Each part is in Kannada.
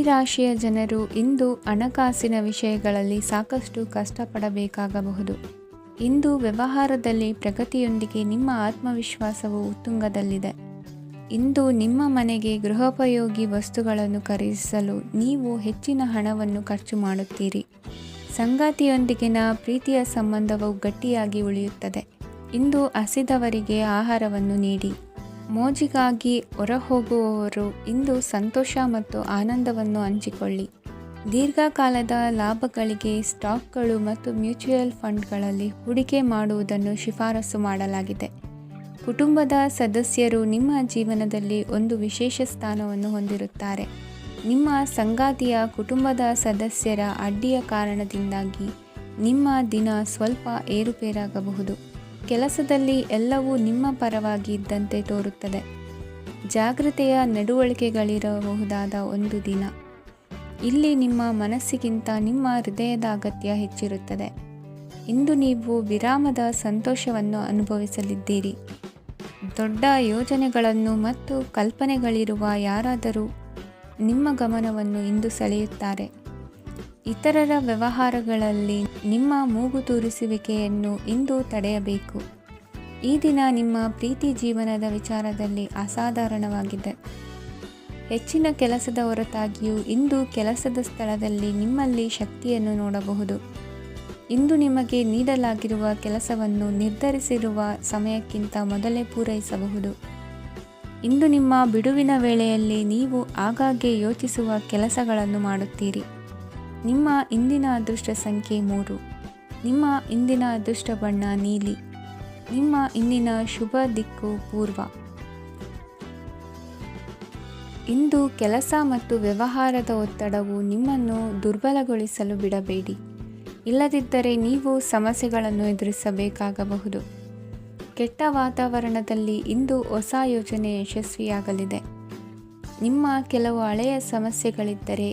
ರಾಶಿಯ ಜನರು ಇಂದು ಹಣಕಾಸಿನ ವಿಷಯಗಳಲ್ಲಿ ಸಾಕಷ್ಟು ಕಷ್ಟಪಡಬೇಕಾಗಬಹುದು. ಇಂದು ವ್ಯವಹಾರದಲ್ಲಿ ಪ್ರಗತಿಯೊಂದಿಗೆ ನಿಮ್ಮ ಆತ್ಮವಿಶ್ವಾಸವು ಉತ್ತುಂಗದಲ್ಲಿದೆ. ಇಂದು ನಿಮ್ಮ ಮನೆಗೆ ಗೃಹೋಪಯೋಗಿ ವಸ್ತುಗಳನ್ನು ಖರೀದಿಸಲು ನೀವು ಹೆಚ್ಚಿನ ಹಣವನ್ನು ಖರ್ಚು ಮಾಡುತ್ತೀರಿ. ಸಂಗಾತಿಯೊಂದಿಗಿನ ಪ್ರೀತಿಯ ಸಂಬಂಧವು ಗಟ್ಟಿಯಾಗಿ ಉಳಿಯುತ್ತದೆ. ಇಂದು ಹಸಿದವರಿಗೆ ಆಹಾರವನ್ನು ನೀಡಿ. ಮೋಜಿಗಾಗಿ ಹೊರಹೋಗುವವರು ಇಂದು ಸಂತೋಷ ಮತ್ತು ಆನಂದವನ್ನು ಹಂಚಿಕೊಳ್ಳಿ. ದೀರ್ಘಕಾಲದ ಲಾಭಗಳಿಗೆ ಸ್ಟಾಕ್ಗಳು ಮತ್ತು ಮ್ಯೂಚುವಲ್ ಫಂಡ್ಗಳಲ್ಲಿ ಹೂಡಿಕೆ ಮಾಡುವುದನ್ನು ಶಿಫಾರಸು ಮಾಡಲಾಗಿದೆ. ಕುಟುಂಬದ ಸದಸ್ಯರು ನಿಮ್ಮ ಜೀವನದಲ್ಲಿ ಒಂದು ವಿಶೇಷ ಸ್ಥಾನವನ್ನು ಹೊಂದಿರುತ್ತಾರೆ. ನಿಮ್ಮ ಸಂಗಾತಿಯ ಕುಟುಂಬದ ಸದಸ್ಯರ ಅಡ್ಡಿಯ ಕಾರಣದಿಂದಾಗಿ ನಿಮ್ಮ ದಿನ ಸ್ವಲ್ಪ ಏರುಪೇರಾಗಬಹುದು. ಕೆಲಸದಲ್ಲಿ ಎಲ್ಲವೂ ನಿಮ್ಮ ಪರವಾಗಿ ಇದ್ದಂತೆ ತೋರುತ್ತದೆ. ಜಾಗೃತೆಯ ನಡವಳಿಕೆಗಳಿರಬಹುದಾದ ಒಂದು ದಿನ. ಇಲ್ಲಿ ನಿಮ್ಮ ಮನಸ್ಸಿಗಿಂತ ನಿಮ್ಮ ಹೃದಯದ ಅಗತ್ಯ ಹೆಚ್ಚಿರುತ್ತದೆ. ಇಂದು ನೀವು ವಿರಾಮದ ಸಂತೋಷವನ್ನು ಅನುಭವಿಸಲಿದ್ದೀರಿ. ದೊಡ್ಡ ಯೋಜನೆಗಳನ್ನು ಮತ್ತು ಕಲ್ಪನೆಗಳಿರುವ ಯಾರಾದರೂ ನಿಮ್ಮ ಗಮನವನ್ನು ಇಂದು ಸೆಳೆಯುತ್ತಾರೆ. ಇತರರ ವ್ಯವಹಾರಗಳಲ್ಲಿ ನಿಮ್ಮ ಮೂಗು ತೂರಿಸುವಿಕೆಯನ್ನು ಇಂದು ತಡೆಯಬೇಕು. ಈ ದಿನ ನಿಮ್ಮ ಪ್ರೀತಿ ಜೀವನದ ವಿಚಾರದಲ್ಲಿ ಅಸಾಧಾರಣವಾಗಿದೆ. ಹೆಚ್ಚಿನ ಕೆಲಸದ ಹೊರತಾಗಿಯೂ ಇಂದು ಕೆಲಸದ ಸ್ಥಳದಲ್ಲಿ ನಿಮ್ಮಲ್ಲಿ ಶಕ್ತಿಯನ್ನು ನೋಡಬಹುದು. ಇಂದು ನಿಮಗೆ ನೀಡಲಾಗಿರುವ ಕೆಲಸವನ್ನು ನಿರ್ಧರಿಸಿರುವ ಸಮಯಕ್ಕಿಂತ ಮೊದಲೇ ಪೂರೈಸಬಹುದು. ಇಂದು ನಿಮ್ಮ ಬಿಡುವಿನ ವೇಳೆಯಲ್ಲಿ ನೀವು ಆಗಾಗ್ಗೆ ಯೋಚಿಸುವ ಕೆಲಸಗಳನ್ನು ಮಾಡುತ್ತೀರಿ. ನಿಮ್ಮ ಇಂದಿನ ಅದೃಷ್ಟ ಸಂಖ್ಯೆ 3. ನಿಮ್ಮ ಇಂದಿನ ಅದೃಷ್ಟ ಬಣ್ಣ ನೀಲಿ. ನಿಮ್ಮ ಇಂದಿನ ಶುಭ ದಿಕ್ಕು ಪೂರ್ವ. ಇಂದು ಕೆಲಸ ಮತ್ತು ವ್ಯವಹಾರದ ಒತ್ತಡವು ನಿಮ್ಮನ್ನು ದುರ್ಬಲಗೊಳಿಸಲು ಬಿಡಬೇಡಿ. ಇಲ್ಲದಿದ್ದರೆ ನೀವು ಸಮಸ್ಯೆಗಳನ್ನು ಎದುರಿಸಬೇಕಾಗಬಹುದು. ಕೆಟ್ಟ ವಾತಾವರಣದಲ್ಲಿ ಇಂದು ಹೊಸ ಯೋಜನೆ ಯಶಸ್ವಿಯಾಗಲಿದೆ. ನಿಮ್ಮ ಕೆಲವು ಹಳೆಯ ಸಮಸ್ಯೆಗಳಿದ್ದರೆ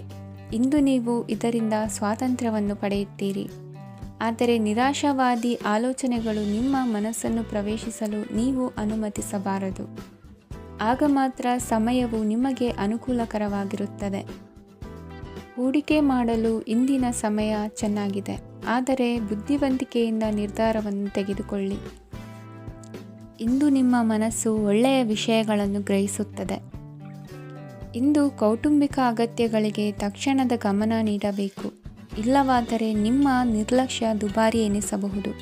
ಇಂದು ನೀವು ಇದರಿಂದ ಸ್ವಾತಂತ್ರ್ಯವನ್ನು ಪಡೆಯುತ್ತೀರಿ. ಆದರೆ ನಿರಾಶಾವಾದಿ ಆಲೋಚನೆಗಳು ನಿಮ್ಮ ಮನಸ್ಸನ್ನು ಪ್ರವೇಶಿಸಲು ನೀವು ಅನುಮತಿಸಬಾರದು. ಆಗ ಮಾತ್ರ ಸಮಯವು ನಿಮಗೆ ಅನುಕೂಲಕರವಾಗಿರುತ್ತದೆ. ಹೂಡಿಕೆ ಮಾಡಲು ಇಂದಿನ ಸಮಯ ಚೆನ್ನಾಗಿದೆ, ಆದರೆ ಬುದ್ಧಿವಂತಿಕೆಯಿಂದ ನಿರ್ಧಾರವನ್ನು ತೆಗೆದುಕೊಳ್ಳಿ. ಇಂದು ನಿಮ್ಮ ಮನಸ್ಸು ಒಳ್ಳೆಯ ವಿಷಯಗಳನ್ನು ಗ್ರಹಿಸುತ್ತದೆ. ಇಂದು ಕೌಟುಂಬಿಕ ಅಗತ್ಯಗಳಿಗೆ ತಕ್ಷಣದ ಗಮನ ನೀಡಬೇಕು. ಇಲ್ಲವಾದರೆ ನಿಮ್ಮ ನಿರ್ಲಕ್ಷ್ಯ ದುಬಾರಿ ಎನಿಸಬಹುದು.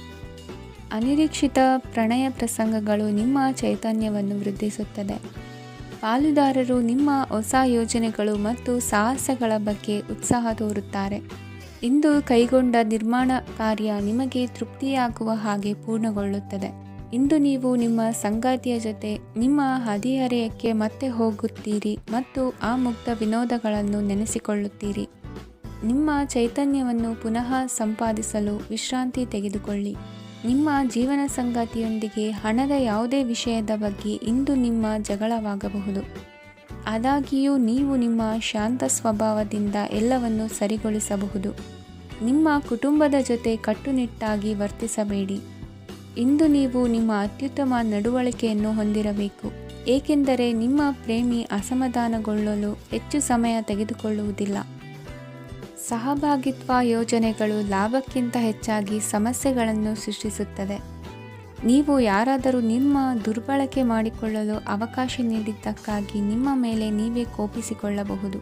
ಅನಿರೀಕ್ಷಿತ ಪ್ರಣಯ ಪ್ರಸಂಗಗಳು ನಿಮ್ಮ ಚೈತನ್ಯವನ್ನು ವೃದ್ಧಿಸುತ್ತದೆ. ಪಾಲುದಾರರು ನಿಮ್ಮ ಹೊಸ ಯೋಜನೆಗಳು ಮತ್ತು ಸಾಹಸಗಳ ಬಗ್ಗೆ ಉತ್ಸಾಹ ತೋರುತ್ತಾರೆ. ಇಂದು ಕೈಗೊಂಡ ನಿರ್ಮಾಣ ಕಾರ್ಯ ನಿಮಗೆ ತೃಪ್ತಿಯಾಗುವ ಹಾಗೆ ಪೂರ್ಣಗೊಳ್ಳುತ್ತದೆ. ಇಂದು ನೀವು ನಿಮ್ಮ ಸಂಗಾತಿಯ ಜೊತೆ ನಿಮ್ಮ ಹದಿಹರೆಯಕ್ಕೆ ಮತ್ತೆ ಹೋಗುತ್ತೀರಿ ಮತ್ತು ಆ ಮುಗ್ಧ ವಿನೋದಗಳನ್ನು ನೆನೆಸಿಕೊಳ್ಳುತ್ತೀರಿ. ನಿಮ್ಮ ಚೈತನ್ಯವನ್ನು ಪುನಃ ಸಂಪಾದಿಸಲು ವಿಶ್ರಾಂತಿ ತೆಗೆದುಕೊಳ್ಳಿ. ನಿಮ್ಮ ಜೀವನ ಸಂಗಾತಿಯೊಂದಿಗೆ ಹಣದ ಯಾವುದೇ ವಿಷಯದ ಬಗ್ಗೆ ಇಂದು ನಿಮ್ಮ ಜಗಳವಾಗಬಹುದು. ಆದಾಗ್ಯೂ ನೀವು ನಿಮ್ಮ ಶಾಂತ ಸ್ವಭಾವದಿಂದ ಎಲ್ಲವನ್ನು ಸರಿಗೊಳಿಸಬಹುದು. ನಿಮ್ಮ ಕುಟುಂಬದ ಜೊತೆ ಕಟ್ಟುನಿಟ್ಟಾಗಿ ವರ್ತಿಸಬೇಡಿ. ಇಂದು ನೀವು ನಿಮ್ಮ ಅತ್ಯುತ್ತಮ ನಡವಳಿಕೆಯನ್ನು ಹೊಂದಿರಬೇಕು, ಏಕೆಂದರೆ ನಿಮ್ಮ ಪ್ರೇಮಿ ಅಸಮಾಧಾನಗೊಳ್ಳಲು ಹೆಚ್ಚು ಸಮಯ ತೆಗೆದುಕೊಳ್ಳುವುದಿಲ್ಲ. ಸಹಭಾಗಿತ್ವ ಯೋಜನೆಗಳು ಲಾಭಕ್ಕಿಂತ ಹೆಚ್ಚಾಗಿ ಸಮಸ್ಯೆಗಳನ್ನು ಸೃಷ್ಟಿಸುತ್ತದೆ. ನೀವು ಯಾರಾದರೂ ನಿಮ್ಮ ದುರ್ಬಳಕೆ ಮಾಡಿಕೊಳ್ಳಲು ಅವಕಾಶ ನೀಡಿದ್ದಕ್ಕಾಗಿ ನಿಮ್ಮ ಮೇಲೆ ನೀವೇ ಕೋಪಿಸಿಕೊಳ್ಳಬಹುದು.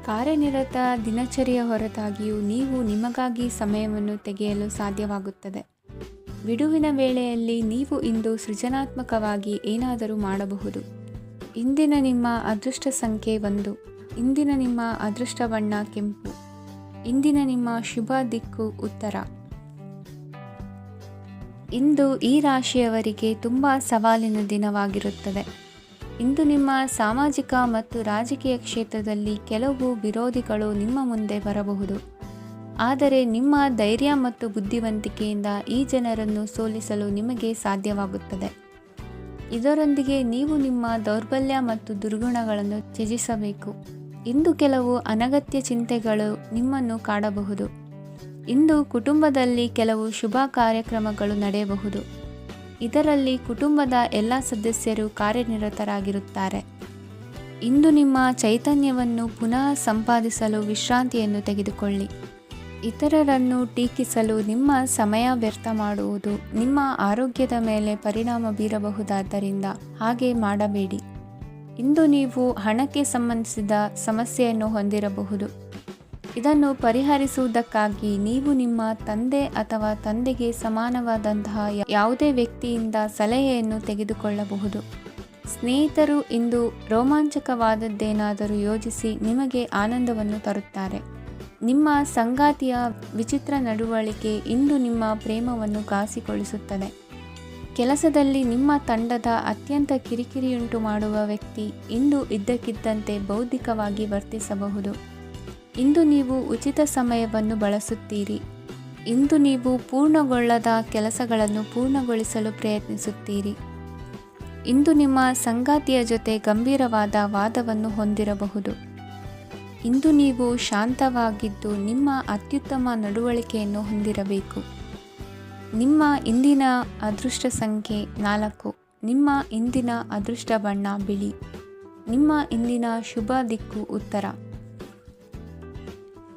ಕಾರ್ಯನಿರತ ದಿನಚರಿಯ ಹೊರತಾಗಿಯೂ ನೀವು ನಿಮಗಾಗಿ ಸಮಯವನ್ನು ತೆಗೆಯಲು ಸಾಧ್ಯವಾಗುತ್ತದೆ. ಬಿಡುವಿನ ವೇಳೆಯಲ್ಲಿ ನೀವು ಇಂದು ಸೃಜನಾತ್ಮಕವಾಗಿ ಏನಾದರೂ ಮಾಡಬಹುದು. ಇಂದಿನ ನಿಮ್ಮ ಅದೃಷ್ಟ ಸಂಖ್ಯೆ 1. ಇಂದಿನ ನಿಮ್ಮ ಅದೃಷ್ಟ ಬಣ್ಣ ಕೆಂಪು. ಇಂದಿನ ನಿಮ್ಮ ಶುಭ ದಿಕ್ಕು ಉತ್ತರ. ಇಂದು ಈ ರಾಶಿಯವರಿಗೆ ತುಂಬ ಸವಾಲಿನ ದಿನವಾಗಿರುತ್ತದೆ. ಇಂದು ನಿಮ್ಮ ಸಾಮಾಜಿಕ ಮತ್ತು ರಾಜಕೀಯ ಕ್ಷೇತ್ರದಲ್ಲಿ ಕೆಲವು ವಿರೋಧಿಗಳು ನಿಮ್ಮ ಮುಂದೆ ಬರಬಹುದು. ಆದರೆ ನಿಮ್ಮ ಧೈರ್ಯ ಮತ್ತು ಬುದ್ಧಿವಂತಿಕೆಯಿಂದ ಈ ಜನರನ್ನು ಸೋಲಿಸಲು ನಿಮಗೆ ಸಾಧ್ಯವಾಗುತ್ತದೆ. ಇದರೊಂದಿಗೆ ನೀವು ನಿಮ್ಮ ದೌರ್ಬಲ್ಯ ಮತ್ತು ದುರ್ಗುಣಗಳನ್ನು ತ್ಯಜಿಸಬೇಕು. ಇಂದು ಕೆಲವು ಅನಗತ್ಯ ಚಿಂತೆಗಳು ನಿಮ್ಮನ್ನು ಕಾಡಬಹುದು. ಇಂದು ಕುಟುಂಬದಲ್ಲಿ ಕೆಲವು ಶುಭ ಕಾರ್ಯಕ್ರಮಗಳು ನಡೆಯಬಹುದು. ಇದರಲ್ಲಿ ಕುಟುಂಬದ ಎಲ್ಲ ಸದಸ್ಯರು ಕಾರ್ಯನಿರತರಾಗಿರುತ್ತಾರೆ. ಇಂದು ನಿಮ್ಮ ಚೈತನ್ಯವನ್ನು ಪುನಃ ಸಂಪಾದಿಸಲು ವಿಶ್ರಾಂತಿಯನ್ನು ತೆಗೆದುಕೊಳ್ಳಿ. ಇತರರನ್ನು ಟೀಕಿಸಲು ನಿಮ್ಮ ಸಮಯ ವ್ಯರ್ಥ ಮಾಡುವುದು ನಿಮ್ಮ ಆರೋಗ್ಯದ ಮೇಲೆ ಪರಿಣಾಮ ಬೀರಬಹುದಾದ್ದರಿಂದ ಹಾಗೆ ಮಾಡಬೇಡಿ. ಇಂದು ನೀವು ಹಣಕ್ಕೆ ಸಂಬಂಧಿಸಿದ ಸಮಸ್ಯೆಯನ್ನು ಹೊಂದಿರಬಹುದು. ಇದನ್ನು ಪರಿಹರಿಸುವುದಕ್ಕಾಗಿ ನೀವು ನಿಮ್ಮ ತಂದೆ ಅಥವಾ ತಂದೆಗೆ ಸಮಾನವಾದಂತಹ ಯಾವುದೇ ವ್ಯಕ್ತಿಯಿಂದ ಸಲಹೆಯನ್ನು ತೆಗೆದುಕೊಳ್ಳಬಹುದು. ಸ್ನೇಹಿತರು ಇಂದು ರೋಮಾಂಚಕವಾದದ್ದೇನಾದರೂ ಯೋಜಿಸಿ ನಿಮಗೆ ಆನಂದವನ್ನು ತರುತ್ತಾರೆ. ನಿಮ್ಮ ಸಂಗಾತಿಯ ವಿಚಿತ್ರ ನಡವಳಿಕೆ ಇಂದು ನಿಮ್ಮ ಪ್ರೇಮವನ್ನು ಘಾಸಿಗೊಳಿಸುತ್ತದೆ. ಕೆಲಸದಲ್ಲಿ ನಿಮ್ಮ ತಂಡದ ಅತ್ಯಂತ ಕಿರಿಕಿರಿಯುಂಟು ಮಾಡುವ ವ್ಯಕ್ತಿ ಇಂದು ಇದ್ದಕ್ಕಿದ್ದಂತೆ ಬೌದ್ಧಿಕವಾಗಿ ವರ್ತಿಸಬಹುದು. ಇಂದು ನೀವು ಉಚಿತ ಸಮಯವನ್ನು ಬಳಸುತ್ತೀರಿ. ಇಂದು ನೀವು ಪೂರ್ಣಗೊಳ್ಳದ ಕೆಲಸಗಳನ್ನು ಪೂರ್ಣಗೊಳಿಸಲು ಪ್ರಯತ್ನಿಸುತ್ತೀರಿ. ಇಂದು ನಿಮ್ಮ ಸಂಗಾತಿಯ ಜೊತೆ ಗಂಭೀರವಾದ ವಾದವನ್ನು ಹೊಂದಿರಬಹುದು. ಇಂದು ನೀವು ಶಾಂತವಾಗಿದ್ದು ನಿಮ್ಮ ಅತ್ಯುತ್ತಮ ನಡವಳಿಕೆಯನ್ನು ಹೊಂದಿರಬೇಕು. ನಿಮ್ಮ ಇಂದಿನ ಅದೃಷ್ಟ ಸಂಖ್ಯೆ 4. ನಿಮ್ಮ ಇಂದಿನ ಅದೃಷ್ಟ ಬಣ್ಣ ಬಿಳಿ. ನಿಮ್ಮ ಇಂದಿನ ಶುಭ ದಿಕ್ಕು ಉತ್ತರ.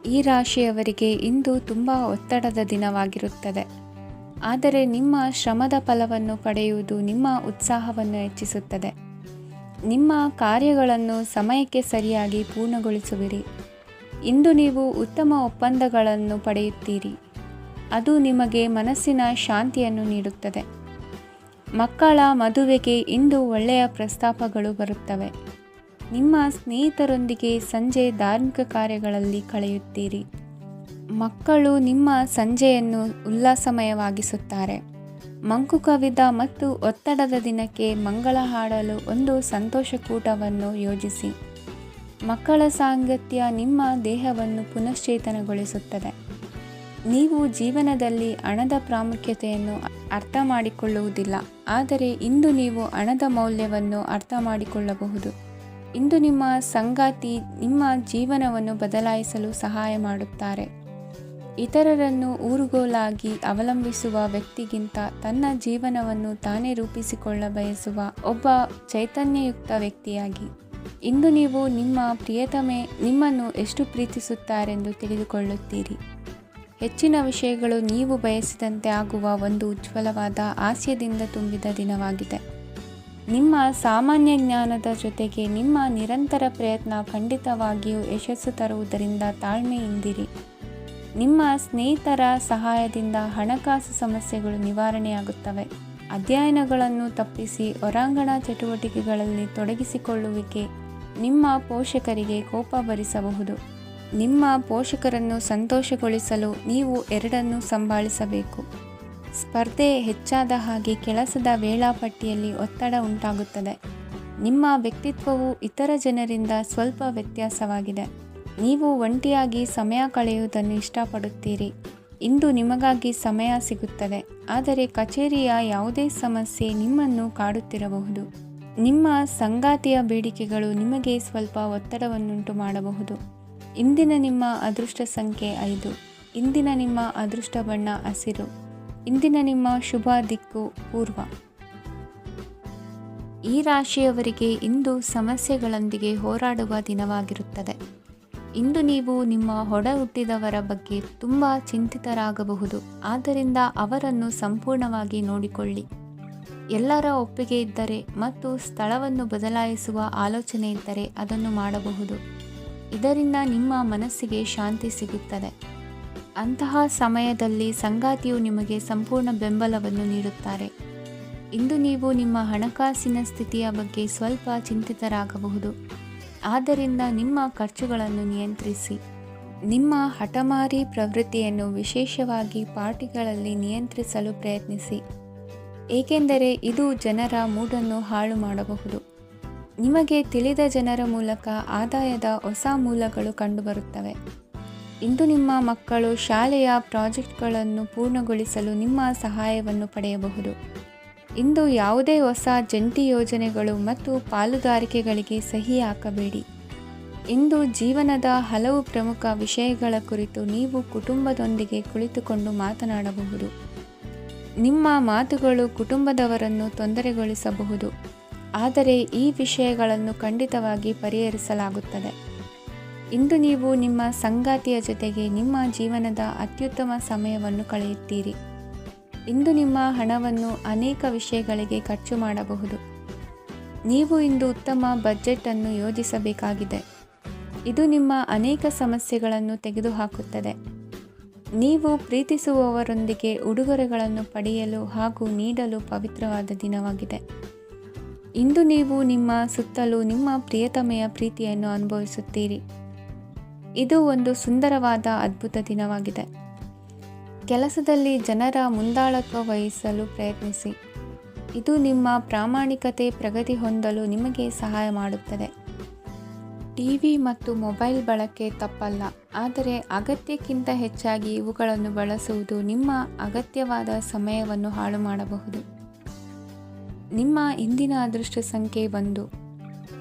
ಈ ರಾಶಿಯವರಿಗೆ ಇಂದು ತುಂಬ ಒತ್ತಡದ ದಿನವಾಗಿರುತ್ತದೆ. ಆದರೆ ನಿಮ್ಮ ಶ್ರಮದ ಫಲವನ್ನು ಪಡೆಯುವುದು ನಿಮ್ಮ ಉತ್ಸಾಹವನ್ನು ಹೆಚ್ಚಿಸುತ್ತದೆ. ನಿಮ್ಮ ಕಾರ್ಯಗಳನ್ನು ಸಮಯಕ್ಕೆ ಸರಿಯಾಗಿ ಪೂರ್ಣಗೊಳಿಸುವಿರಿ. ಇಂದು ನೀವು ಉತ್ತಮ ಒಪ್ಪಂದಗಳನ್ನು ಪಡೆಯುತ್ತೀರಿ. ಅದು ನಿಮಗೆ ಮನಸ್ಸಿನ ಶಾಂತಿಯನ್ನು ನೀಡುತ್ತದೆ. ಮಕ್ಕಳ ಮದುವೆಗೆ ಇಂದು ಒಳ್ಳೆಯ ಪ್ರಸ್ತಾಪಗಳು ಬರುತ್ತವೆ. ನಿಮ್ಮ ಸ್ನೇಹಿತರೊಂದಿಗೆ ಸಂಜೆ ಧಾರ್ಮಿಕ ಕಾರ್ಯಗಳಲ್ಲಿ ಕಳೆಯುತ್ತೀರಿ. ಮಕ್ಕಳು ನಿಮ್ಮ ಸಂಜೆಯನ್ನು ಉಲ್ಲಾಸಮಯವಾಗಿಸುತ್ತಾರೆ. ಮಂಕು ಕವಿದ ಮತ್ತು ಒತ್ತಡದ ದಿನಕ್ಕೆ ಮಂಗಳ ಹಾಡಲು ಒಂದು ಸಂತೋಷಕೂಟವನ್ನು ಯೋಜಿಸಿ. ಮಕ್ಕಳ ಸಾಂಗತ್ಯ ನಿಮ್ಮ ದೇಹವನ್ನು ಪುನಶ್ಚೇತನಗೊಳಿಸುತ್ತದೆ. ನೀವು ಜೀವನದಲ್ಲಿ ಹಣದ ಪ್ರಾಮುಖ್ಯತೆಯನ್ನು ಅರ್ಥ ಮಾಡಿಕೊಳ್ಳುವುದಿಲ್ಲ, ಆದರೆ ಇಂದು ನೀವು ಹಣದ ಮೌಲ್ಯವನ್ನು ಅರ್ಥ ಮಾಡಿಕೊಳ್ಳಬಹುದು. ಇಂದು ನಿಮ್ಮ ಸಂಗಾತಿ ನಿಮ್ಮ ಜೀವನವನ್ನು ಬದಲಾಯಿಸಲು ಸಹಾಯ ಮಾಡುತ್ತಾರೆ. ಇತರರನ್ನು ಊರುಗೋಲಾಗಿ ಅವಲಂಬಿಸುವ ವ್ಯಕ್ತಿಗಿಂತ ತನ್ನ ಜೀವನವನ್ನು ತಾನೇ ರೂಪಿಸಿಕೊಳ್ಳ ಬಯಸುವ ಒಬ್ಬ ಚೈತನ್ಯಯುಕ್ತ ವ್ಯಕ್ತಿಯಾಗಿ. ಇಂದು ನೀವು ನಿಮ್ಮ ಪ್ರಿಯತಮೆ ನಿಮ್ಮನ್ನು ಎಷ್ಟು ಪ್ರೀತಿಸುತ್ತಾರೆಂದು ತಿಳಿದುಕೊಳ್ಳುತ್ತೀರಿ. ಹೆಚ್ಚಿನ ವಿಷಯಗಳು ನೀವು ಬಯಸಿದಂತೆ ಆಗುವ ಒಂದು ಉಜ್ವಲವಾದ ಹಾಸ್ಯದಿಂದ ತುಂಬಿದ ದಿನವಾಗಿದೆ. ನಿಮ್ಮ ಸಾಮಾನ್ಯ ಜ್ಞಾನದ ಜೊತೆಗೆ ನಿಮ್ಮ ನಿರಂತರ ಪ್ರಯತ್ನ ಖಂಡಿತವಾಗಿಯೂ ಯಶಸ್ಸು ತರುವುದರಿಂದ ತಾಳ್ಮೆಯಿಂದಿರಿ. ನಿಮ್ಮ ಸ್ನೇಹಿತರ ಸಹಾಯದಿಂದ ಹಣಕಾಸು ಸಮಸ್ಯೆಗಳು ನಿವಾರಣೆಯಾಗುತ್ತವೆ. ಅಧ್ಯಯನಗಳನ್ನು ತಪ್ಪಿಸಿ ಹೊರಾಂಗಣ ಚಟುವಟಿಕೆಗಳಲ್ಲಿ ತೊಡಗಿಸಿಕೊಳ್ಳುವಿಕೆ ನಿಮ್ಮ ಪೋಷಕರಿಗೆ ಕೋಪ ಭರಿಸಬಹುದು. ನಿಮ್ಮ ಪೋಷಕರನ್ನು ಸಂತೋಷಗೊಳಿಸಲು ನೀವು ಎರಡನ್ನೂ ಸಂಭಾಳಿಸಬೇಕು. ಸ್ಪರ್ಧೆ ಹೆಚ್ಚಾದ ಹಾಗೆ ಕೆಲಸದ ವೇಳಾಪಟ್ಟಿಯಲ್ಲಿ ಒತ್ತಡ ಉಂಟಾಗುತ್ತದೆ. ನಿಮ್ಮ ವ್ಯಕ್ತಿತ್ವವು ಇತರ ಜನರಿಂದ ಸ್ವಲ್ಪ ವ್ಯತ್ಯಾಸವಾಗಿದೆ. ನೀವು ಒಂಟಿಯಾಗಿ ಸಮಯ ಕಳೆಯುವುದನ್ನು ಇಷ್ಟಪಡುತ್ತೀರಿ. ಇಂದು ನಿಮಗಾಗಿ ಸಮಯ ಸಿಗುತ್ತದೆ, ಆದರೆ ಕಚೇರಿಯ ಯಾವುದೇ ಸಮಸ್ಯೆ ನಿಮ್ಮನ್ನು ಕಾಡುತ್ತಿರಬಹುದು. ನಿಮ್ಮ ಸಂಗಾತಿಯ ಬೇಡಿಕೆಗಳು ನಿಮಗೆ ಸ್ವಲ್ಪ ಒತ್ತಡವನ್ನುಂಟು ಮಾಡಬಹುದು. ಇಂದಿನ ನಿಮ್ಮ ಅದೃಷ್ಟ ಸಂಖ್ಯೆ 5. ಇಂದಿನ ನಿಮ್ಮ ಅದೃಷ್ಟ ಬಣ್ಣ ಹಸಿರು. ಇಂದಿನ ನಿಮ್ಮ ಶುಭ ದಿಕ್ಕು ಪೂರ್ವ. ಈ ರಾಶಿಯವರಿಗೆ ಇಂದು ಸಮಸ್ಯೆಗಳೊಂದಿಗೆ ಹೋರಾಡುವ ದಿನವಾಗಿರುತ್ತದೆ. ಇಂದು ನೀವು ನಿಮ್ಮ ಒಡ ಹುಟ್ಟಿದವರ ಬಗ್ಗೆ ತುಂಬ ಚಿಂತಿತರಾಗಬಹುದು. ಆದ್ದರಿಂದ ಅವರನ್ನು ಸಂಪೂರ್ಣವಾಗಿ ನೋಡಿಕೊಳ್ಳಿ. ಎಲ್ಲರ ಒಪ್ಪಿಗೆ ಇದ್ದರೆ ಮತ್ತು ಸ್ಥಳವನ್ನು ಬದಲಾಯಿಸುವ ಆಲೋಚನೆ ಇದ್ದರೆ ಅದನ್ನು ಮಾಡಬಹುದು. ಇದರಿಂದ ನಿಮ್ಮ ಮನಸ್ಸಿಗೆ ಶಾಂತಿ ಸಿಗುತ್ತದೆ. ಅಂತಹ ಸಮಯದಲ್ಲಿ ಸಂಗಾತಿಯು ನಿಮಗೆ ಸಂಪೂರ್ಣ ಬೆಂಬಲವನ್ನು ನೀಡುತ್ತಾರೆ. ಇಂದು ನೀವು ನಿಮ್ಮ ಹಣಕಾಸಿನ ಸ್ಥಿತಿಯ ಬಗ್ಗೆ ಸ್ವಲ್ಪ ಚಿಂತಿತರಾಗಬಹುದು. ಆದ್ದರಿಂದ ನಿಮ್ಮ ಖರ್ಚುಗಳನ್ನು ನಿಯಂತ್ರಿಸಿ. ನಿಮ್ಮ ಹಠಮಾರಿ ಪ್ರವೃತ್ತಿಯನ್ನು ವಿಶೇಷವಾಗಿ ಪಾರ್ಟಿಗಳಲ್ಲಿ ನಿಯಂತ್ರಿಸಲು ಪ್ರಯತ್ನಿಸಿ, ಏಕೆಂದರೆ ಇದು ಜನರ ಮೂಡನ್ನು ಹಾಳು ಮಾಡಬಹುದು. ನಿಮಗೆ ತಿಳಿದ ಜನರ ಮೂಲಕ ಆದಾಯದ ಹೊಸ ಮೂಲಗಳು ಕಂಡುಬರುತ್ತವೆ. ಇಂದು ನಿಮ್ಮ ಮಕ್ಕಳು ಶಾಲೆಯ ಪ್ರಾಜೆಕ್ಟ್ಗಳನ್ನು ಪೂರ್ಣಗೊಳಿಸಲು ನಿಮ್ಮ ಸಹಾಯವನ್ನು ಪಡೆಯಬಹುದು. ಇಂದು ಯಾವುದೇ ಹೊಸ ಜಂಟಿ ಯೋಜನೆಗಳು ಮತ್ತು ಪಾಲುದಾರಿಕೆಗಳಿಗೆ ಸಹಿ ಹಾಕಬೇಡಿ. ಇಂದು ಜೀವನದ ಹಲವು ಪ್ರಮುಖ ವಿಷಯಗಳ ಕುರಿತು ನೀವು ಕುಟುಂಬದೊಂದಿಗೆ ಕುಳಿತುಕೊಂಡು ಮಾತನಾಡಬಹುದು. ನಿಮ್ಮ ಮಾತುಗಳು ಕುಟುಂಬದವರನ್ನು ತೊಂದರೆಗೊಳಿಸಬಹುದು. ಆದರೆ ಈ ವಿಷಯಗಳನ್ನು ಖಂಡಿತವಾಗಿ ಪರಿಹರಿಸಲಾಗುತ್ತದೆ. ಇಂದು ನೀವು ನಿಮ್ಮ ಸಂಗಾತಿಯ ಜೊತೆಗೆ ನಿಮ್ಮ ಜೀವನದ ಅತ್ಯುತ್ತಮ ಸಮಯವನ್ನು ಕಳೆಯುತ್ತೀರಿ. ಇಂದು ನಿಮ್ಮ ಹಣವನ್ನು ಅನೇಕ ವಿಷಯಗಳಿಗೆ ಖರ್ಚು ಮಾಡಬಹುದು. ನೀವು ಇಂದು ಉತ್ತಮ ಬಜೆಟ್ ಅನ್ನು ಯೋಜಿಸಬೇಕಾಗಿದೆ. ಇದು ನಿಮ್ಮ ಅನೇಕ ಸಮಸ್ಯೆಗಳನ್ನು ತೆಗೆದುಹಾಕುತ್ತದೆ. ನೀವು ಪ್ರೀತಿಸುವವರೊಂದಿಗೆ ಉಡುಗೊರೆಗಳನ್ನು ಪಡೆಯಲು ಹಾಗೂ ನೀಡಲು ಪವಿತ್ರವಾದ ದಿನವಾಗಿದೆ. ಇಂದು ನೀವು ನಿಮ್ಮ ಸುತ್ತಲೂ ನಿಮ್ಮ ಪ್ರಿಯತಮೆಯ ಪ್ರೀತಿಯನ್ನು ಅನುಭವಿಸುತ್ತೀರಿ. ಇದು ಒಂದು ಸುಂದರವಾದ ಅದ್ಭುತ ದಿನವಾಗಿದೆ. ಕೆಲಸದಲ್ಲಿ ಜನರ ಮುಂದಾಳತ್ವ ವಹಿಸಲು ಪ್ರಯತ್ನಿಸಿ. ಇದು ನಿಮ್ಮ ಪ್ರಾಮಾಣಿಕತೆ ಪ್ರಗತಿ ಹೊಂದಲು ನಿಮಗೆ ಸಹಾಯ ಮಾಡುತ್ತದೆ. ಟಿವಿ ಮತ್ತು ಮೊಬೈಲ್ ಬಳಕೆ ತಪ್ಪಲ್ಲ, ಆದರೆ ಅಗತ್ಯಕ್ಕಿಂತ ಹೆಚ್ಚಾಗಿ ಇವುಗಳನ್ನು ಬಳಸುವುದು ನಿಮ್ಮ ಅಗತ್ಯವಾದ ಸಮಯವನ್ನು ಹಾಳು ಮಾಡಬಹುದು. ನಿಮ್ಮ ಇಂದಿನ ಅದೃಷ್ಟ ಸಂಖ್ಯೆ 1.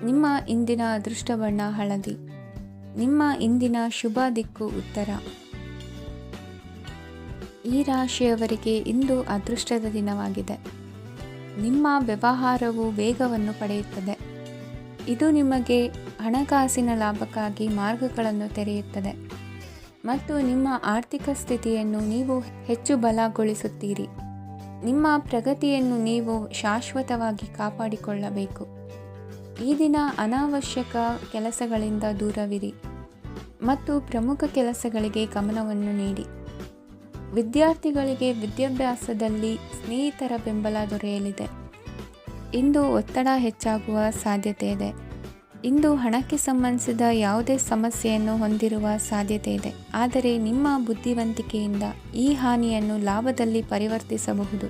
ನಿಮ್ಮ ಇಂದಿನ ಅದೃಷ್ಟ ಬಣ್ಣ ಹಳದಿ. ನಿಮ್ಮ ಇಂದಿನ ಶುಭ ದಿಕ್ಕು ಉತ್ತರ. ಈ ರಾಶಿಯವರಿಗೆ ಇಂದು ಅದೃಷ್ಟದ ದಿನವಾಗಿದೆ. ನಿಮ್ಮ ವ್ಯವಹಾರವು ವೇಗವನ್ನು ಪಡೆಯುತ್ತದೆ. ಇದು ನಿಮಗೆ ಹಣಕಾಸಿನ ಲಾಭಕ್ಕಾಗಿ ಮಾರ್ಗಗಳನ್ನು ತೆರೆಯುತ್ತದೆ ಮತ್ತು ನಿಮ್ಮ ಆರ್ಥಿಕ ಸ್ಥಿತಿಯನ್ನು ನೀವು ಹೆಚ್ಚು ಬಲಗೊಳಿಸುತ್ತೀರಿ. ನಿಮ್ಮ ಪ್ರಗತಿಯನ್ನು ನೀವು ಶಾಶ್ವತವಾಗಿ ಕಾಪಾಡಿಕೊಳ್ಳಬೇಕು. ಈ ದಿನ ಅನಾವಶ್ಯಕ ಕೆಲಸಗಳಿಂದ ದೂರವಿರಿ ಮತ್ತು ಪ್ರಮುಖ ಕೆಲಸಗಳಿಗೆ ಗಮನವನ್ನು ನೀಡಿ. ವಿದ್ಯಾರ್ಥಿಗಳಿಗೆ ವಿದ್ಯಾಭ್ಯಾಸದಲ್ಲಿ ಸ್ನೇಹಿತರ ಬೆಂಬಲ ದೊರೆಯಲಿದೆ. ಇಂದು ಒತ್ತಡ ಹೆಚ್ಚಾಗುವ ಸಾಧ್ಯತೆ ಇದೆ. ಇಂದು ಹಣಕ್ಕೆ ಸಂಬಂಧಿಸಿದ ಯಾವುದೇ ಸಮಸ್ಯೆಯನ್ನು ಹೊಂದಿರುವ ಸಾಧ್ಯತೆ ಇದೆ, ಆದರೆ ನಿಮ್ಮ ಬುದ್ಧಿವಂತಿಕೆಯಿಂದ ಈ ಹಾನಿಯನ್ನು ಲಾಭದಲ್ಲಿ ಪರಿವರ್ತಿಸಬಹುದು.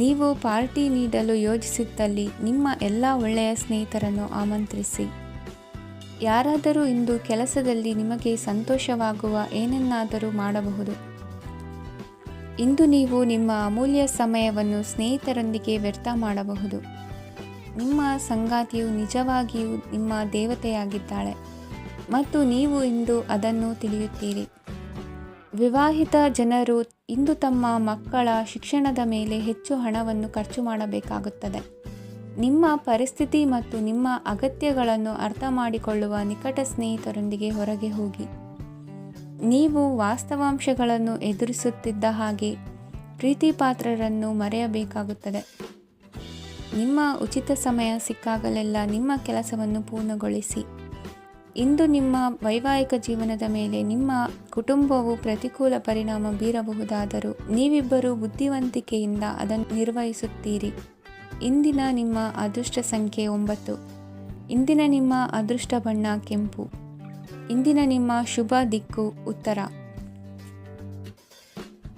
ನೀವು ಪಾರ್ಟಿ ನೀಡಲು ಯೋಜಿಸಿದ್ದಲ್ಲಿ ನಿಮ್ಮ ಎಲ್ಲ ಒಳ್ಳೆಯ ಸ್ನೇಹಿತರನ್ನು ಆಮಂತ್ರಿಸಿ. ಯಾರಾದರೂ ಇಂದು ಕೆಲಸದಲ್ಲಿ ನಿಮಗೆ ಸಂತೋಷವಾಗುವ ಏನನ್ನಾದರೂ ಮಾಡಬಹುದು. ಇಂದು ನೀವು ನಿಮ್ಮ ಅಮೂಲ್ಯ ಸಮಯವನ್ನು ಸ್ನೇಹಿತರೊಂದಿಗೆ ವ್ಯರ್ಥ ಮಾಡಬಹುದು. ನಿಮ್ಮ ಸಂಗಾತಿಯು ನಿಜವಾಗಿಯೂ ನಿಮ್ಮ ದೇವತೆಯಾಗಿದ್ದಾಳೆ ಮತ್ತು ನೀವು ಇಂದು ಅದನ್ನು ತಿಳಿಯುತ್ತೀರಿ. ವಿವಾಹಿತ ಜನರು ಇಂದು ತಮ್ಮ ಮಕ್ಕಳ ಶಿಕ್ಷಣದ ಮೇಲೆ ಹೆಚ್ಚು ಹಣವನ್ನು ಖರ್ಚು ಮಾಡಬೇಕಾಗುತ್ತದೆ. ನಿಮ್ಮ ಪರಿಸ್ಥಿತಿ ಮತ್ತು ನಿಮ್ಮ ಅಗತ್ಯಗಳನ್ನು ಅರ್ಥ ಮಾಡಿಕೊಳ್ಳುವ ನಿಕಟ ಸ್ನೇಹಿತರೊಂದಿಗೆ ಹೊರಗೆ ಹೋಗಿ. ನೀವು ವಾಸ್ತವಾಂಶಗಳನ್ನು ಎದುರಿಸುತ್ತಿದ್ದ ಹಾಗೆ ಪ್ರೀತಿಪಾತ್ರರನ್ನು ಮರೆಯಬೇಕಾಗುತ್ತದೆ. ನಿಮ್ಮ ಉಚಿತ ಸಮಯ ಸಿಕ್ಕಾಗಲೆಲ್ಲ ನಿಮ್ಮ ಕೆಲಸವನ್ನು ಪೂರ್ಣಗೊಳಿಸಿ. ಇಂದು ನಿಮ್ಮ ವೈವಾಹಿಕ ಜೀವನದ ಮೇಲೆ ನಿಮ್ಮ ಕುಟುಂಬವು ಪ್ರತಿಕೂಲ ಪರಿಣಾಮ ಬೀರಬಹುದಾದರೂ ನೀವಿಬ್ಬರು ಬುದ್ಧಿವಂತಿಕೆಯಿಂದ ಅದನ್ನು ನಿರ್ವಹಿಸುತ್ತೀರಿ. ಇಂದಿನ ನಿಮ್ಮ ಅದೃಷ್ಟ ಸಂಖ್ಯೆ 9. ಇಂದಿನ ನಿಮ್ಮ ಅದೃಷ್ಟ ಬಣ್ಣ ಕೆಂಪು. ಇಂದಿನ ನಿಮ್ಮ ಶುಭ ದಿಕ್ಕು ಉತ್ತರ.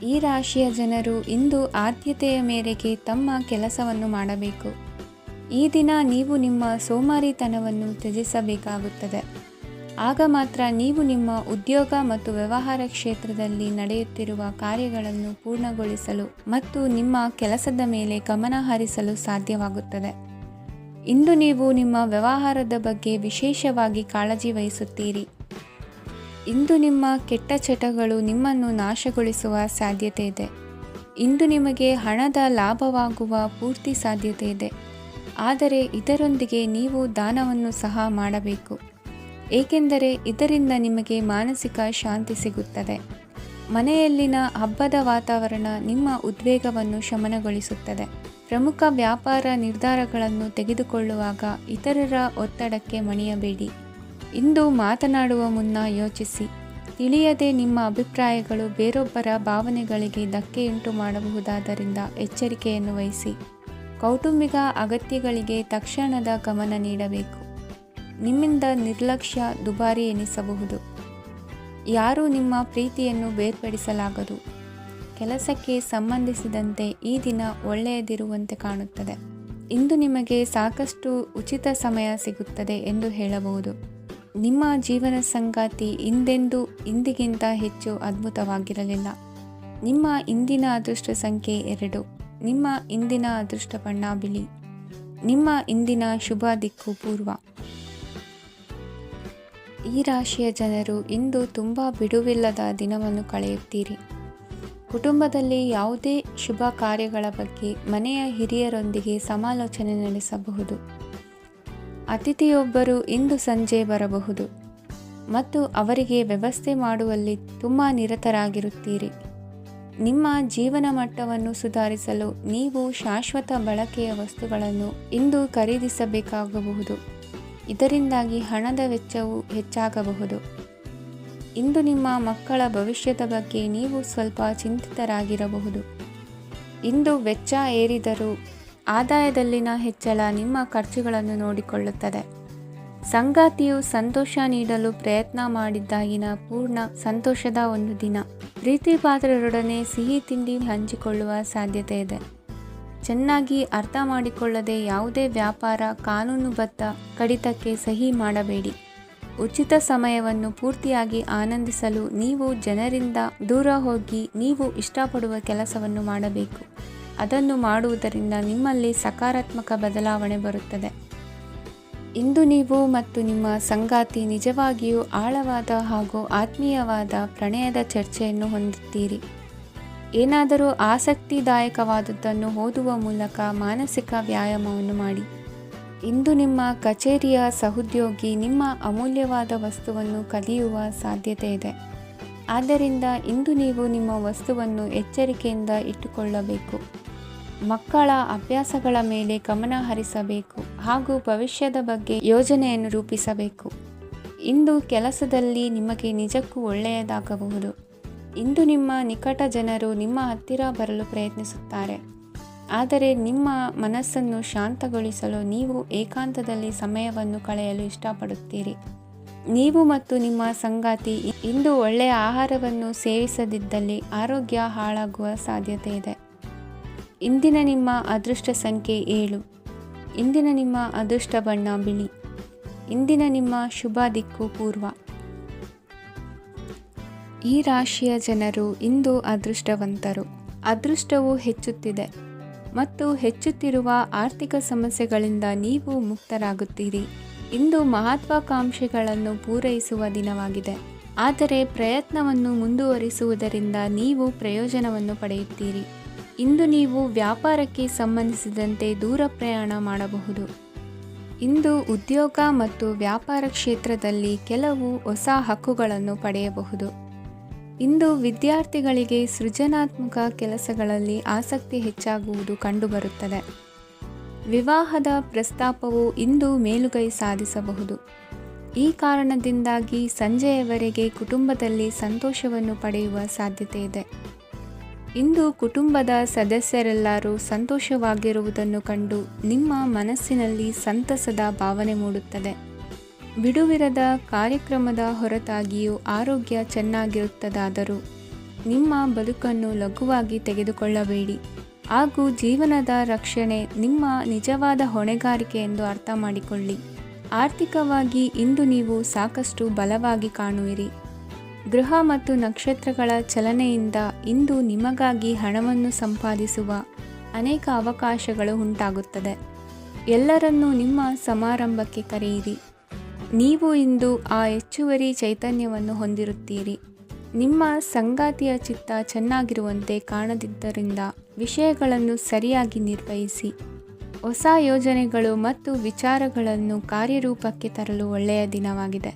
ಈ ರಾಶಿಯ ಜನರು ಇಂದು ಆದ್ಯತೆಯ ಮೇರೆಗೆ ತಮ್ಮ ಕೆಲಸವನ್ನು ಮಾಡಬೇಕು. ಈ ದಿನ ನೀವು ನಿಮ್ಮ ಸೋಮಾರಿತನವನ್ನು ತ್ಯಜಿಸಬೇಕಾಗುತ್ತದೆ. ಆಗ ಮಾತ್ರ ನೀವು ನಿಮ್ಮ ಉದ್ಯೋಗ ಮತ್ತು ವ್ಯವಹಾರ ಕ್ಷೇತ್ರದಲ್ಲಿ ನಡೆಯುತ್ತಿರುವ ಕಾರ್ಯಗಳನ್ನು ಪೂರ್ಣಗೊಳಿಸಲು ಮತ್ತು ನಿಮ್ಮ ಕೆಲಸದ ಮೇಲೆ ಗಮನ ಹರಿಸಲು ಸಾಧ್ಯವಾಗುತ್ತದೆ. ಇಂದು ನೀವು ನಿಮ್ಮ ವ್ಯವಹಾರದ ಬಗ್ಗೆ ವಿಶೇಷವಾಗಿ ಕಾಳಜಿ ವಹಿಸುತ್ತೀರಿ. ಇಂದು ನಿಮ್ಮ ಕೆಟ್ಟ ಚಟಗಳು ನಿಮ್ಮನ್ನು ನಾಶಗೊಳಿಸುವ ಸಾಧ್ಯತೆ ಇದೆ. ಇಂದು ನಿಮಗೆ ಹಣದ ಲಾಭವಾಗುವ ಪೂರ್ತಿ ಸಾಧ್ಯತೆ ಇದೆ, ಆದರೆ ಇದರೊಂದಿಗೆ ನೀವು ದಾನವನ್ನು ಸಹ ಮಾಡಬೇಕು, ಏಕೆಂದರೆ ಇದರಿಂದ ನಿಮಗೆ ಮಾನಸಿಕ ಶಾಂತಿ ಸಿಗುತ್ತದೆ. ಮನೆಯಲ್ಲಿನ ಹಬ್ಬದ ವಾತಾವರಣ ನಿಮ್ಮ ಉದ್ವೇಗವನ್ನು ಶಮನಗೊಳಿಸುತ್ತದೆ. ಪ್ರಮುಖ ವ್ಯಾಪಾರ ನಿರ್ಧಾರಗಳನ್ನು ತೆಗೆದುಕೊಳ್ಳುವಾಗ ಇತರರ ಒತ್ತಡಕ್ಕೆ ಮಣಿಯಬೇಡಿ. ಇಂದು ಮಾತನಾಡುವ ಮುನ್ನ ಯೋಚಿಸಿ. ತಿಳಿಯದೆ ನಿಮ್ಮ ಅಭಿಪ್ರಾಯಗಳು ಬೇರೊಬ್ಬರ ಭಾವನೆಗಳಿಗೆ ಧಕ್ಕೆಯುಂಟು ಮಾಡಬಹುದಾದ್ದರಿಂದ ಎಚ್ಚರಿಕೆಯನ್ನು ವಹಿಸಿ. ಕೌಟುಂಬಿಕ ಅಗತ್ಯಗಳಿಗೆ ತಕ್ಷಣದ ಗಮನ ನೀಡಬೇಕು. ನಿಮ್ಮಿಂದ ನಿರ್ಲಕ್ಷ್ಯ ದುಬಾರಿ ಎನಿಸಬಹುದು. ಯಾರೂ ನಿಮ್ಮ ಪ್ರೀತಿಯನ್ನು ಬೇರ್ಪಡಿಸಲಾಗದು. ಕೆಲಸಕ್ಕೆ ಸಂಬಂಧಿಸಿದಂತೆ ಈ ದಿನ ಒಳ್ಳೆಯದಿರುವಂತೆ ಕಾಣುತ್ತದೆ. ಇಂದು ನಿಮಗೆ ಸಾಕಷ್ಟು ಉಚಿತ ಸಮಯ ಸಿಗುತ್ತದೆ ಎಂದು ಹೇಳಬಹುದು. ನಿಮ್ಮ ಜೀವನ ಸಂಗಾತಿ ಇಂದೆಂದೂ ಇಂದಿಗಿಂತ ಹೆಚ್ಚು ಅದ್ಭುತವಾಗಿರಲಿಲ್ಲ. ನಿಮ್ಮ ಇಂದಿನ ಅದೃಷ್ಟ ಸಂಖ್ಯೆ 2. ನಿಮ್ಮ ಇಂದಿನ ಅದೃಷ್ಟ ಬಣ್ಣ ಬಿಳಿ. ನಿಮ್ಮ ಇಂದಿನ ಶುಭ ದಿಕ್ಕು ಪೂರ್ವ. ಈ ರಾಶಿಯ ಜನರು ಇಂದು ತುಂಬ ಬಿಡುವಿಲ್ಲದ ದಿನವನ್ನು ಕಳೆಯುತ್ತೀರಿ. ಕುಟುಂಬದಲ್ಲಿ ಯಾವುದೇ ಶುಭ ಕಾರ್ಯಗಳ ಬಗ್ಗೆ ಮನೆಯ ಹಿರಿಯರೊಂದಿಗೆ ಸಮಾಲೋಚನೆ ನಡೆಸಬಹುದು. ಅತಿಥಿಯೊಬ್ಬರು ಇಂದು ಸಂಜೆ ಬರಬಹುದು ಮತ್ತು ಅವರಿಗೆ ವ್ಯವಸ್ಥೆ ಮಾಡುವಲ್ಲಿ ತುಂಬ ನಿರತರಾಗಿರುತ್ತೀರಿ. ನಿಮ್ಮ ಜೀವನ ಮಟ್ಟವನ್ನು ಸುಧಾರಿಸಲು ನೀವು ಶಾಶ್ವತ ಬಳಕೆಯ ವಸ್ತುಗಳನ್ನು ಇಂದು ಖರೀದಿಸಬೇಕಾಗಬಹುದು. ಇದರಿಂದಾಗಿ ಹಣದ ವೆಚ್ಚವು ಹೆಚ್ಚಾಗಬಹುದು. ಇಂದು ನಿಮ್ಮ ಮಕ್ಕಳ ಭವಿಷ್ಯದ ಬಗ್ಗೆ ನೀವು ಸ್ವಲ್ಪ ಚಿಂತಿತರಾಗಿರಬಹುದು. ಇಂದು ವೆಚ್ಚ ಏರಿದರೂ ಆದಾಯದಲ್ಲಿನ ಹೆಚ್ಚಳ ನಿಮ್ಮ ಖರ್ಚುಗಳನ್ನು ನೋಡಿಕೊಳ್ಳುತ್ತದೆ. ಸಂಗಾತಿಯು ಸಂತೋಷ ನೀಡಲು ಪ್ರಯತ್ನ ಮಾಡಿದ್ದಾಗಿನ ಪೂರ್ಣ ಸಂತೋಷದ ಒಂದು ದಿನ. ಪ್ರೀತಿ ಪಾತ್ರರೊಡನೆ ಸಿಹಿ ತಿಂಡಿ ಹಂಚಿಕೊಳ್ಳುವ ಸಾಧ್ಯತೆ ಇದೆ. ಚೆನ್ನಾಗಿ ಅರ್ಥ ಮಾಡಿಕೊಳ್ಳದೆ ಯಾವುದೇ ವ್ಯಾಪಾರ ಕಾನೂನುಬದ್ಧ ಕಡಿತಕ್ಕೆ ಸಹಿ ಮಾಡಬೇಡಿ. ಉಚಿತ ಸಮಯವನ್ನು ಪೂರ್ತಿಯಾಗಿ ಆನಂದಿಸಲು ನೀವು ಜನರಿಂದ ದೂರ ಹೋಗಿ ನೀವು ಇಷ್ಟಪಡುವ ಕೆಲಸವನ್ನು ಮಾಡಬೇಕು. ಅದನ್ನು ಮಾಡುವುದರಿಂದ ನಿಮ್ಮಲ್ಲಿ ಸಕಾರಾತ್ಮಕ ಬದಲಾವಣೆ ಬರುತ್ತದೆ. ಇಂದು ನೀವು ಮತ್ತು ನಿಮ್ಮ ಸಂಗಾತಿ ನಿಜವಾಗಿಯೂ ಆಳವಾದ ಹಾಗೂ ಆತ್ಮೀಯವಾದ ಪ್ರಣಯದ ಚರ್ಚೆಯನ್ನು ಹೊಂದುತ್ತೀರಿ. ಏನಾದರೂ ಆಸಕ್ತಿದಾಯಕವಾದದ್ದನ್ನು ಓದುವ ಮೂಲಕ ಮಾನಸಿಕ ವ್ಯಾಯಾಮವನ್ನು ಮಾಡಿ. ಇಂದು ನಿಮ್ಮ ಕಚೇರಿಯ ಸಹೋದ್ಯೋಗಿ ನಿಮ್ಮ ಅಮೂಲ್ಯವಾದ ವಸ್ತುವನ್ನು ಕದಿಯುವ ಸಾಧ್ಯತೆ ಇದೆ. ಆದ್ದರಿಂದ ಇಂದು ನೀವು ನಿಮ್ಮ ವಸ್ತುವನ್ನು ಎಚ್ಚರಿಕೆಯಿಂದ ಇಟ್ಟುಕೊಳ್ಳಬೇಕು. ಮಕ್ಕಳ ಅಭ್ಯಾಸಗಳ ಮೇಲೆ ಗಮನ ಹರಿಸಬೇಕು ಹಾಗೂ ಭವಿಷ್ಯದ ಬಗ್ಗೆ ಯೋಜನೆಯನ್ನು ರೂಪಿಸಬೇಕು. ಇಂದು ಕೆಲಸದಲ್ಲಿ ನಿಮಗೆ ನಿಜಕ್ಕೂ ಒಳ್ಳೆಯದಾಗಬಹುದು. ಇಂದು ನಿಮ್ಮ ನಿಕಟ ಜನರು ನಿಮ್ಮ ಹತ್ತಿರ ಬರಲು ಪ್ರಯತ್ನಿಸುತ್ತಾರೆ. ಆದರೆ ನಿಮ್ಮ ಮನಸ್ಸನ್ನು ಶಾಂತಗೊಳಿಸಲು ನೀವು ಏಕಾಂತದಲ್ಲಿ ಸಮಯವನ್ನು ಕಳೆಯಲು ಇಷ್ಟಪಡುತ್ತೀರಿ. ನೀವು ಮತ್ತು ನಿಮ್ಮ ಸಂಗಾತಿ ಇಂದು ಒಳ್ಳೆಯ ಆಹಾರವನ್ನು ಸೇವಿಸದಿದ್ದಲ್ಲಿ ಆರೋಗ್ಯ ಹಾಳಾಗುವ ಸಾಧ್ಯತೆ ಇದೆ. ಇಂದಿನ ನಿಮ್ಮ ಅದೃಷ್ಟ ಸಂಖ್ಯೆ 7. ಇಂದಿನ ನಿಮ್ಮ ಅದೃಷ್ಟ ಬಣ್ಣ ಬಿಳಿ. ಇಂದಿನ ನಿಮ್ಮ ಶುಭ ದಿಕ್ಕು ಪೂರ್ವ. ಈ ರಾಶಿಯ ಜನರು ಇಂದು ಅದೃಷ್ಟವಂತರು. ಅದೃಷ್ಟವು ಹೆಚ್ಚುತ್ತಿದೆ ಮತ್ತು ಹೆಚ್ಚುತ್ತಿರುವ ಆರ್ಥಿಕ ಸಮಸ್ಯೆಗಳಿಂದ ನೀವು ಮುಕ್ತರಾಗುತ್ತೀರಿ. ಇಂದು ಮಹತ್ವಾಕಾಂಕ್ಷೆಗಳನ್ನು ಪೂರೈಸುವ ದಿನವಾಗಿದೆ. ಆದರೆ ಪ್ರಯತ್ನವನ್ನು ಮುಂದುವರಿಸುವುದರಿಂದ ನೀವು ಪ್ರಯೋಜನವನ್ನು ಪಡೆಯುತ್ತೀರಿ. ಇಂದು ನೀವು ವ್ಯಾಪಾರಕ್ಕೆ ಸಂಬಂಧಿಸಿದಂತೆ ದೂರ ಪ್ರಯಾಣ ಮಾಡಬಹುದು. ಇಂದು ಉದ್ಯೋಗ ಮತ್ತು ವ್ಯಾಪಾರ ಕ್ಷೇತ್ರದಲ್ಲಿ ಕೆಲವು ಹೊಸ ಹಕ್ಕುಗಳನ್ನು ಪಡೆಯಬಹುದು. ಇಂದು ವಿದ್ಯಾರ್ಥಿಗಳಿಗೆ ಸೃಜನಾತ್ಮಕ ಕೆಲಸಗಳಲ್ಲಿ ಆಸಕ್ತಿ ಹೆಚ್ಚಾಗುವುದು ಕಂಡುಬರುತ್ತದೆ. ವಿವಾಹದ ಪ್ರಸ್ತಾಪವು ಇಂದು ಮೇಲುಗೈ ಸಾಧಿಸಬಹುದು. ಈ ಕಾರಣದಿಂದಾಗಿ ಸಂಜೆಯವರೆಗೆ ಕುಟುಂಬದಲ್ಲಿ ಸಂತೋಷವನ್ನು ಪಡೆಯುವ ಸಾಧ್ಯತೆ ಇದೆ. ಇಂದು ಕುಟುಂಬದ ಸದಸ್ಯರೆಲ್ಲರೂ ಸಂತೋಷವಾಗಿರುವುದನ್ನು ಕಂಡು ನಿಮ್ಮ ಮನಸ್ಸಿನಲ್ಲಿ ಸಂತಸದ ಭಾವನೆ ಮೂಡುತ್ತದೆ. ಬಿಡುವಿರದ ಕಾರ್ಯಕ್ರಮದ ಹೊರತಾಗಿಯೂ ಆರೋಗ್ಯ ಚೆನ್ನಾಗಿರುತ್ತದಾದರೂ ನಿಮ್ಮ ಬದುಕನ್ನು ಲಘುವಾಗಿ ತೆಗೆದುಕೊಳ್ಳಬೇಡಿ ಹಾಗೂ ಜೀವನದ ರಕ್ಷಣೆ ನಿಮ್ಮ ನಿಜವಾದ ಹೊಣೆಗಾರಿಕೆ ಎಂದು ಅರ್ಥ ಮಾಡಿಕೊಳ್ಳಿ. ಆರ್ಥಿಕವಾಗಿ ಇಂದು ನೀವು ಸಾಕಷ್ಟು ಬಲವಾಗಿ ಕಾಣುವಿರಿ. ಗ್ರಹ ಮತ್ತು ನಕ್ಷತ್ರಗಳ ಚಲನೆಯಿಂದ ಇಂದು ನಿಮಗಾಗಿ ಹಣವನ್ನು ಸಂಪಾದಿಸುವ ಅನೇಕ ಅವಕಾಶಗಳು ಉಂಟಾಗುತ್ತದೆ. ಎಲ್ಲರನ್ನೂ ನಿಮ್ಮ ಸಮಾರಂಭಕ್ಕೆ ಕರೆಯಿರಿ. ನೀವು ಇಂದು ಆ ಹೆಚ್ಚುವರಿ ಚೈತನ್ಯವನ್ನು ಹೊಂದಿರುತ್ತೀರಿ. ನಿಮ್ಮ ಸಂಗಾತಿಯ ಚಿತ್ತ ಚೆನ್ನಾಗಿರುವಂತೆ ಕಾಣದಿದ್ದರಿಂದ ವಿಷಯಗಳನ್ನು ಸರಿಯಾಗಿ ನಿರ್ವಹಿಸಿ. ಹೊಸ ಯೋಜನೆಗಳು ಮತ್ತು ವಿಚಾರಗಳನ್ನು ಕಾರ್ಯರೂಪಕ್ಕೆ ತರಲು ಒಳ್ಳೆಯ ದಿನವಾಗಿದೆ.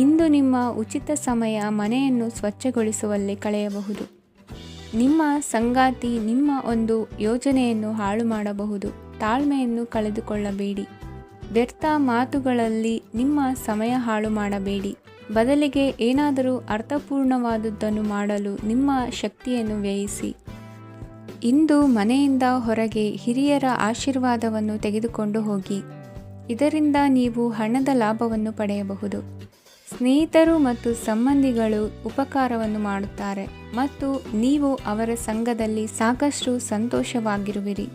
ಇಂದು ನಿಮ್ಮ ಉಚಿತ ಸಮಯ ಮನೆಯನ್ನು ಸ್ವಚ್ಛಗೊಳಿಸುವಲ್ಲಿ ಕಳೆಯಬಹುದು. ನಿಮ್ಮ ಸಂಗಾತಿ ನಿಮ್ಮ ಒಂದು ಯೋಜನೆಯನ್ನು ಹಾಳು ಮಾಡಬಹುದು. ತಾಳ್ಮೆಯನ್ನು ಕಳೆದುಕೊಳ್ಳಬೇಡಿ. ವ್ಯರ್ಥ ಮಾತುಗಳಲ್ಲಿ ನಿಮ್ಮ ಸಮಯ ಹಾಳು ಮಾಡಬೇಡಿ. ಬದಲಿಗೆ ಏನಾದರೂ ಅರ್ಥಪೂರ್ಣವಾದುದನ್ನು ಮಾಡಲು ನಿಮ್ಮ ಶಕ್ತಿಯನ್ನು ವ್ಯಯಿಸಿ. ಇಂದು ಮನೆಯಿಂದ ಹೊರಗೆ ಹಿರಿಯರ ಆಶೀರ್ವಾದವನ್ನು ತೆಗೆದುಕೊಂಡು ಹೋಗಿ. ಇದರಿಂದ ನೀವು ಹಣದ ಲಾಭವನ್ನು ಪಡೆಯಬಹುದು. ಸ್ನೇಹಿತರು ಮತ್ತು ಸಂಬಂಧಿಗಳು ಉಪಕಾರವನ್ನು ಮಾಡುತ್ತಾರೆ ಮತ್ತು ನೀವು ಅವರ ಸಂಘದಲ್ಲಿ ಸಾಕಷ್ಟು ಸಂತೋಷವಾಗಿರುವಿರಿ.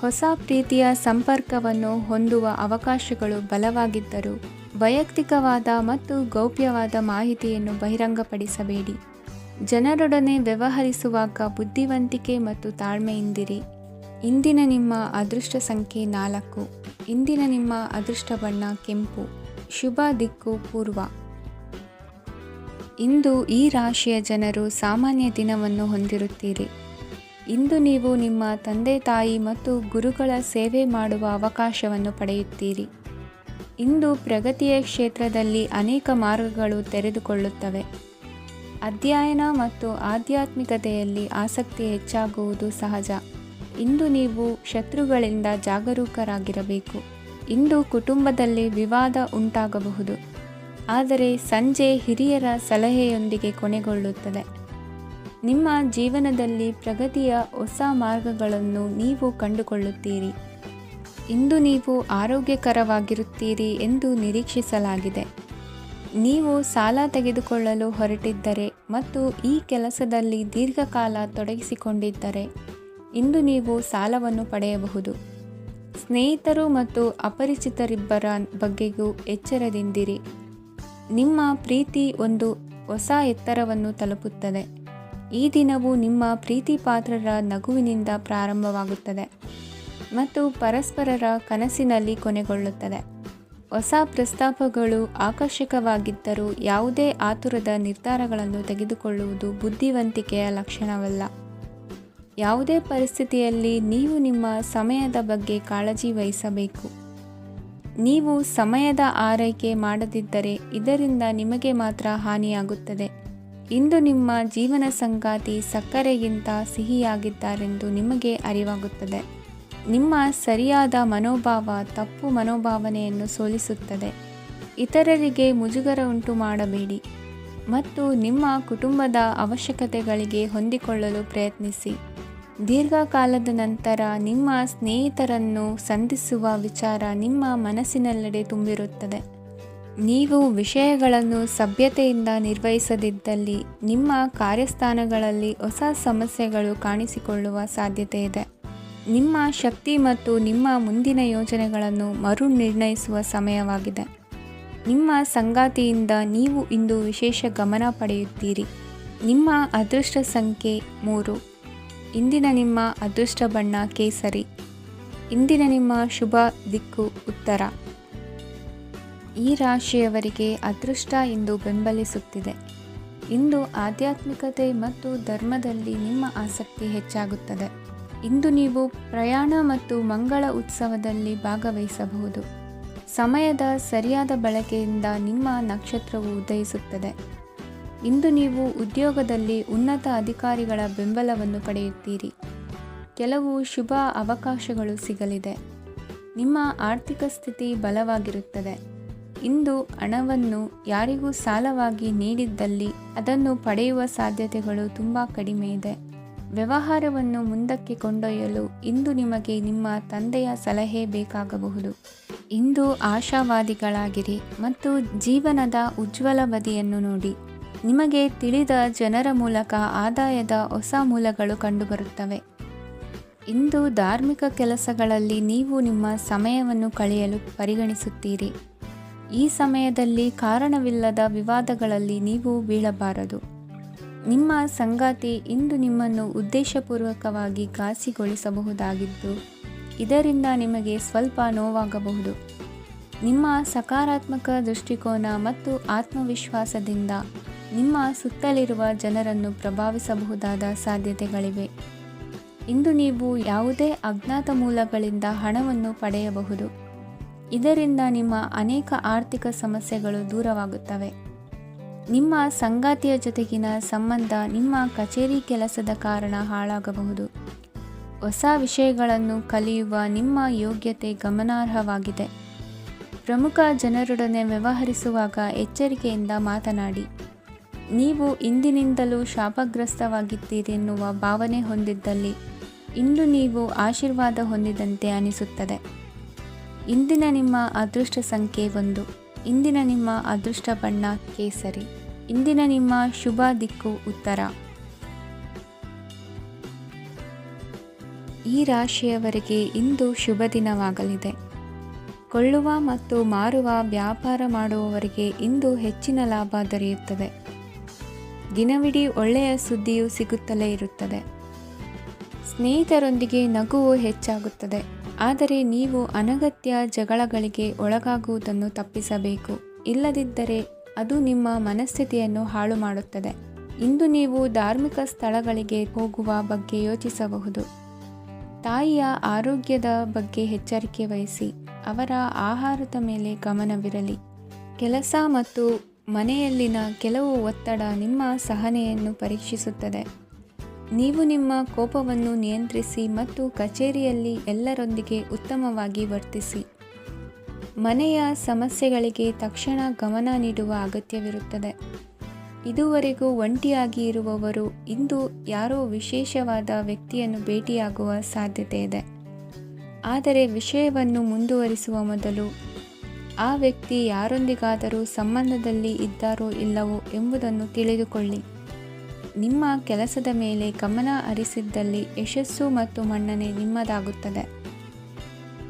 ಹೊಸ ಪ್ರೀತಿಯ ಸಂಪರ್ಕವನ್ನು ಹೊಂದುವ ಅವಕಾಶಗಳು ಬಲವಾಗಿದ್ದರೂ ವೈಯಕ್ತಿಕವಾದ ಮತ್ತು ಗೌಪ್ಯವಾದ ಮಾಹಿತಿಯನ್ನು ಬಹಿರಂಗಪಡಿಸಬೇಡಿ. ಜನರೊಡನೆ ವ್ಯವಹರಿಸುವಾಗ ಬುದ್ಧಿವಂತಿಕೆ ಮತ್ತು ತಾಳ್ಮೆಯಿಂದಿರಿ. ಇಂದಿನ ನಿಮ್ಮ ಅದೃಷ್ಟ ಸಂಖ್ಯೆ 4. ಇಂದಿನ ನಿಮ್ಮ ಅದೃಷ್ಟ ಬಣ್ಣ ಕೆಂಪು. ಶುಭ ದಿಕ್ಕು ಪೂರ್ವ. ಇಂದು ಈ ರಾಶಿಯ ಜನರು ಸಾಮಾನ್ಯ ದಿನವನ್ನು ಹೊಂದಿರುತ್ತೀರಿ. ಇಂದು ನೀವು ನಿಮ್ಮ ತಂದೆ ತಾಯಿ ಮತ್ತು ಗುರುಗಳ ಸೇವೆ ಮಾಡುವ ಅವಕಾಶವನ್ನು ಪಡೆಯುತ್ತೀರಿ. ಇಂದು ಪ್ರಗತಿಯ ಕ್ಷೇತ್ರದಲ್ಲಿ ಅನೇಕ ಮಾರ್ಗಗಳು ತೆರೆದುಕೊಳ್ಳುತ್ತವೆ. ಅಧ್ಯಯನ ಮತ್ತು ಆಧ್ಯಾತ್ಮಿಕತೆಯಲ್ಲಿ ಆಸಕ್ತಿ ಹೆಚ್ಚಾಗುವುದು ಸಹಜ. ಇಂದು ನೀವು ಶತ್ರುಗಳಿಂದ ಜಾಗರೂಕರಾಗಿರಬೇಕು. ಇಂದು ಕುಟುಂಬದಲ್ಲಿ ವಿವಾದ ಉಂಟಾಗಬಹುದು, ಆದರೆ ಸಂಜೆ ಹಿರಿಯರ ಸಲಹೆಯೊಂದಿಗೆ ಕೊನೆಗೊಳ್ಳುತ್ತದೆ. ನಿಮ್ಮ ಜೀವನದಲ್ಲಿ ಪ್ರಗತಿಯ ಹೊಸ ಮಾರ್ಗಗಳನ್ನು ನೀವು ಕಂಡುಕೊಳ್ಳುತ್ತೀರಿ. ಇಂದು ನೀವು ಆರೋಗ್ಯಕರವಾಗಿರುತ್ತೀರಿ ಎಂದು ನಿರೀಕ್ಷಿಸಲಾಗಿದೆ. ನೀವು ಸಾಲ ತೆಗೆದುಕೊಳ್ಳಲು ಹೊರಟಿದ್ದರೆ ಮತ್ತು ಈ ಕೆಲಸದಲ್ಲಿ ದೀರ್ಘಕಾಲ ತೊಡಗಿಸಿಕೊಂಡಿದ್ದರೆ ಇಂದು ನೀವು ಸಾಲವನ್ನು ಪಡೆಯಬಹುದು. ಸ್ನೇಹಿತರು ಮತ್ತು ಅಪರಿಚಿತರಿಬ್ಬರ ಬಗ್ಗೆಯೂ ಎಚ್ಚರದಿಂದಿರಿ. ನಿಮ್ಮ ಪ್ರೀತಿ ಒಂದು ಹೊಸ ಎತ್ತರವನ್ನು ತಲುಪುತ್ತದೆ. ಈ ದಿನವು ನಿಮ್ಮ ಪ್ರೀತಿ ಪಾತ್ರರ ನಗುವಿನಿಂದ ಪ್ರಾರಂಭವಾಗುತ್ತದೆ ಮತ್ತು ಪರಸ್ಪರರ ಕನಸಿನಲ್ಲಿ ಕೊನೆಗೊಳ್ಳುತ್ತದೆ. ಹೊಸ ಪ್ರಸ್ತಾಪಗಳು ಆಕರ್ಷಕವಾಗಿದ್ದರೂ ಯಾವುದೇ ಆತುರದ ನಿರ್ಧಾರಗಳನ್ನು ತೆಗೆದುಕೊಳ್ಳುವುದು ಬುದ್ಧಿವಂತಿಕೆಯ ಲಕ್ಷಣವಲ್ಲ. ಯಾವುದೇ ಪರಿಸ್ಥಿತಿಯಲ್ಲಿ ನೀವು ನಿಮ್ಮ ಸಮಯದ ಬಗ್ಗೆ ಕಾಳಜಿ ವಹಿಸಬೇಕು. ನೀವು ಸಮಯದ ಆರೈಕೆ ಮಾಡದಿದ್ದರೆ ಇದರಿಂದ ನಿಮಗೆ ಮಾತ್ರ ಹಾನಿಯಾಗುತ್ತದೆ. ಇಂದು ನಿಮ್ಮ ಜೀವನ ಸಂಗಾತಿ ಸಕ್ಕರೆಗಿಂತ ಸಿಹಿಯಾಗಿದ್ದಾರೆಂದು ನಿಮಗೆ ಅರಿವಾಗುತ್ತದೆ. ನಿಮ್ಮ ಸರಿಯಾದ ಮನೋಭಾವ ತಪ್ಪು ಮನೋಭಾವನೆಯನ್ನು ಸೋಲಿಸುತ್ತದೆ. ಇತರರಿಗೆ ಮುಜುಗರ ಉಂಟು ಮಾಡಬೇಡಿ ಮತ್ತು ನಿಮ್ಮ ಕುಟುಂಬದ ಅವಶ್ಯಕತೆಗಳಿಗೆ ಹೊಂದಿಕೊಳ್ಳಲು ಪ್ರಯತ್ನಿಸಿ. ದೀರ್ಘಕಾಲದ ನಂತರ ನಿಮ್ಮ ಸ್ನೇಹಿತರನ್ನು ಸಂಧಿಸುವ ವಿಚಾರ ನಿಮ್ಮ ಮನಸ್ಸಿನೆಲ್ಲೆಡೆ ತುಂಬಿರುತ್ತದೆ. ನೀವು ವಿಷಯಗಳನ್ನು ಸಭ್ಯತೆಯಿಂದ ನಿರ್ವಹಿಸದಿದ್ದಲ್ಲಿ ನಿಮ್ಮ ಕಾರ್ಯಸ್ಥಾನಗಳಲ್ಲಿ ಹೊಸ ಸಮಸ್ಯೆಗಳು ಕಾಣಿಸಿಕೊಳ್ಳುವ ಸಾಧ್ಯತೆ ಇದೆ. ನಿಮ್ಮ ಶಕ್ತಿ ಮತ್ತು ನಿಮ್ಮ ಮುಂದಿನ ಯೋಜನೆಗಳನ್ನು ಮರು ನಿರ್ಣಯಿಸುವ ಸಮಯವಾಗಿದೆ. ನಿಮ್ಮ ಸಂಗಾತಿಯಿಂದ ನೀವು ಇಂದು ವಿಶೇಷ ಗಮನ ಪಡೆಯುತ್ತೀರಿ. ನಿಮ್ಮ ಅದೃಷ್ಟ ಸಂಖ್ಯೆ 3. ಇಂದಿನ ನಿಮ್ಮ ಅದೃಷ್ಟ ಬಣ್ಣ ಕೇಸರಿ. ಇಂದಿನ ನಿಮ್ಮ ಶುಭ ದಿಕ್ಕು ಉತ್ತರ. ಈ ರಾಶಿಯವರಿಗೆ ಅದೃಷ್ಟ ಇಂದು ಬೆಂಬಲಿಸುತ್ತಿದೆ. ಇಂದು ಆಧ್ಯಾತ್ಮಿಕತೆ ಮತ್ತು ಧರ್ಮದಲ್ಲಿ ನಿಮ್ಮ ಆಸಕ್ತಿ ಹೆಚ್ಚಾಗುತ್ತದೆ. ಇಂದು ನೀವು ಪ್ರಯಾಣ ಮತ್ತು ಮಂಗಳ ಉತ್ಸವದಲ್ಲಿ ಭಾಗವಹಿಸಬಹುದು. ಸಮಯದ ಸರಿಯಾದ ಬಳಕೆಯಿಂದ ನಿಮ್ಮ ನಕ್ಷತ್ರವು ಉದಯಿಸುತ್ತದೆ. ಇಂದು ನೀವು ಉದ್ಯೋಗದಲ್ಲಿ ಉನ್ನತ ಅಧಿಕಾರಿಗಳ ಬೆಂಬಲವನ್ನು ಪಡೆಯುತ್ತೀರಿ. ಕೆಲವು ಶುಭ ಅವಕಾಶಗಳು ಸಿಗಲಿದೆ. ನಿಮ್ಮ ಆರ್ಥಿಕ ಸ್ಥಿತಿ ಬಲವಾಗಿರುತ್ತದೆ. ಇಂದು ಹಣವನ್ನು ಯಾರಿಗೂ ಸಾಲವಾಗಿ ನೀಡಿದ್ದಲ್ಲಿ ಅದನ್ನು ಪಡೆಯುವ ಸಾಧ್ಯತೆಗಳು ತುಂಬ ಕಡಿಮೆ ಇದೆ. ವ್ಯವಹಾರವನ್ನು ಮುಂದಕ್ಕೆ ಕೊಂಡೊಯ್ಯಲು ಇಂದು ನಿಮಗೆ ನಿಮ್ಮ ತಂದೆಯ ಸಲಹೆ ಬೇಕಾಗಬಹುದು. ಇಂದು ಆಶಾವಾದಿಗಳಾಗಿರಿ ಮತ್ತು ಜೀವನದ ಉಜ್ವಲ ಬದಿಯನ್ನು ನೋಡಿ. ನಿಮಗೆ ತಿಳಿದ ಜನರ ಮೂಲಕ ಆದಾಯದ ಹೊಸ ಮೂಲಗಳು ಕಂಡುಬರುತ್ತವೆ. ಇಂದು ಧಾರ್ಮಿಕ ಕೆಲಸಗಳಲ್ಲಿ ನೀವು ನಿಮ್ಮ ಸಮಯವನ್ನು ಕಳೆಯಲು ಪರಿಗಣಿಸುತ್ತೀರಿ. ಈ ಸಮಯದಲ್ಲಿ ಕಾರಣವಿಲ್ಲದ ವಿವಾದಗಳಲ್ಲಿ ನೀವು ಬೀಳಬಾರದು. ನಿಮ್ಮ ಸಂಗಾತಿ ಇಂದು ನಿಮ್ಮನ್ನು ಉದ್ದೇಶಪೂರ್ವಕವಾಗಿ ಘಾಸಿಗೊಳಿಸಬಹುದಾಗಿದ್ದು ಇದರಿಂದ ನಿಮಗೆ ಸ್ವಲ್ಪ ನೋವಾಗಬಹುದು. ನಿಮ್ಮ ಸಕಾರಾತ್ಮಕ ದೃಷ್ಟಿಕೋನ ಮತ್ತು ಆತ್ಮವಿಶ್ವಾಸದಿಂದ ನಿಮ್ಮ ಸುತ್ತಲಿರುವ ಜನರನ್ನು ಪ್ರಭಾವಿಸಬಹುದಾದ ಸಾಧ್ಯತೆಗಳಿವೆ. ಇಂದು ನೀವು ಯಾವುದೇ ಅಜ್ಞಾತ ಮೂಲಗಳಿಂದ ಹಣವನ್ನು ಪಡೆಯಬಹುದು. ಇದರಿಂದ ನಿಮ್ಮ ಅನೇಕ ಆರ್ಥಿಕ ಸಮಸ್ಯೆಗಳು ದೂರವಾಗುತ್ತವೆ. ನಿಮ್ಮ ಸಂಗಾತಿಯ ಜೊತೆಗಿನ ಸಂಬಂಧ ನಿಮ್ಮ ಕಚೇರಿ ಕೆಲಸದ ಕಾರಣ ಹಾಳಾಗಬಹುದು. ಹೊಸ ವಿಷಯಗಳನ್ನು ಕಲಿಯುವ ನಿಮ್ಮ ಯೋಗ್ಯತೆ ಗಮನಾರ್ಹವಾಗಿದೆ. ಪ್ರಮುಖ ಜನರೊಡನೆ ವ್ಯವಹರಿಸುವಾಗ ಎಚ್ಚರಿಕೆಯಿಂದ ಮಾತನಾಡಿ. ನೀವು ಇಂದಿನಿಂದಲೂ ಶಾಪಗ್ರಸ್ತವಾಗಿದ್ದೀರೆನ್ನುವ ಭಾವನೆ ಹೊಂದಿದ್ದಲ್ಲಿ ಇಂದು ನೀವು ಆಶೀರ್ವಾದ ಹೊಂದಿದಂತೆ ಅನಿಸುತ್ತದೆ. ಇಂದಿನ ನಿಮ್ಮ ಅದೃಷ್ಟ ಸಂಖ್ಯೆ 1. ಇಂದಿನ ನಿಮ್ಮ ಅದೃಷ್ಟ ಬಣ್ಣ ಕೇಸರಿ. ಇಂದಿನ ನಿಮ್ಮ ಶುಭ ದಿಕ್ಕು ಉತ್ತರ. ಈ ರಾಶಿಯವರಿಗೆ ಇಂದು ಶುಭ ದಿನವಾಗಲಿದೆ. ಕೊಳ್ಳುವ ಮತ್ತು ಮಾರುವ ವ್ಯಾಪಾರ ಮಾಡುವವರಿಗೆ ಇಂದು ಹೆಚ್ಚಿನ ಲಾಭ ದೊರೆಯುತ್ತದೆ. ದಿನವಿಡೀ ಒಳ್ಳೆಯ ಸುದ್ದಿಯು ಸಿಗುತ್ತಲೇ ಇರುತ್ತದೆ. ಸ್ನೇಹಿತರೊಂದಿಗೆ ನಗುವು ಹೆಚ್ಚಾಗುತ್ತದೆ. ಆದರೆ ನೀವು ಅನಗತ್ಯ ಜಗಳಗಳಿಗೆ ಒಳಗಾಗುವುದನ್ನು ತಪ್ಪಿಸಬೇಕು. ಇಲ್ಲದಿದ್ದರೆ ಅದು ನಿಮ್ಮ ಮನಸ್ಥಿತಿಯನ್ನು ಹಾಳು ಮಾಡುತ್ತದೆ. ಇಂದು ನೀವು ಧಾರ್ಮಿಕ ಸ್ಥಳಗಳಿಗೆ ಹೋಗುವ ಬಗ್ಗೆ ಯೋಚಿಸಬಹುದು. ತಾಯಿಯ ಆರೋಗ್ಯದ ಬಗ್ಗೆ ಎಚ್ಚರಿಕೆ ವಹಿಸಿ. ಅವರ ಆಹಾರದ ಮೇಲೆ ಗಮನವಿರಲಿ. ಕೆಲಸ ಮತ್ತು ಮನೆಯಲ್ಲಿನ ಕೆಲವು ಒತ್ತಡ ನಿಮ್ಮ ಸಹನೆಯನ್ನು ಪರೀಕ್ಷಿಸುತ್ತದೆ. ನೀವು ನಿಮ್ಮ ಕೋಪವನ್ನು ನಿಯಂತ್ರಿಸಿ ಮತ್ತು ಕಚೇರಿಯಲ್ಲಿ ಎಲ್ಲರೊಂದಿಗೆ ಉತ್ತಮವಾಗಿ ವರ್ತಿಸಿ. ಮನೆಯ ಸಮಸ್ಯೆಗಳಿಗೆ ತಕ್ಷಣ ಗಮನ ನೀಡುವ ಅಗತ್ಯವಿರುತ್ತದೆ. ಇದುವರೆಗೂ ಒಂಟಿಯಾಗಿ ಇರುವವರು ಇಂದು ಯಾರೋ ವಿಶೇಷವಾದ ವ್ಯಕ್ತಿಯನ್ನು ಭೇಟಿಯಾಗುವ ಸಾಧ್ಯತೆ ಇದೆ. ಆದರೆ ವಿಷಯವನ್ನು ಮುಂದುವರಿಸುವ ಮೊದಲು ಆ ವ್ಯಕ್ತಿ ಯಾರೊಂದಿಗಾದರೂ ಸಂಬಂಧದಲ್ಲಿ ಇದ್ದಾರೋ ಇಲ್ಲವೋ ಎಂಬುದನ್ನು ತಿಳಿದುಕೊಳ್ಳಿ. ನಿಮ್ಮ ಕೆಲಸದ ಮೇಲೆ ಗಮನ ಹರಿಸಿದ್ದಲ್ಲಿ ಯಶಸ್ಸು ಮತ್ತು ಮನ್ನಣೆ ನಿಮ್ಮದಾಗುತ್ತದೆ.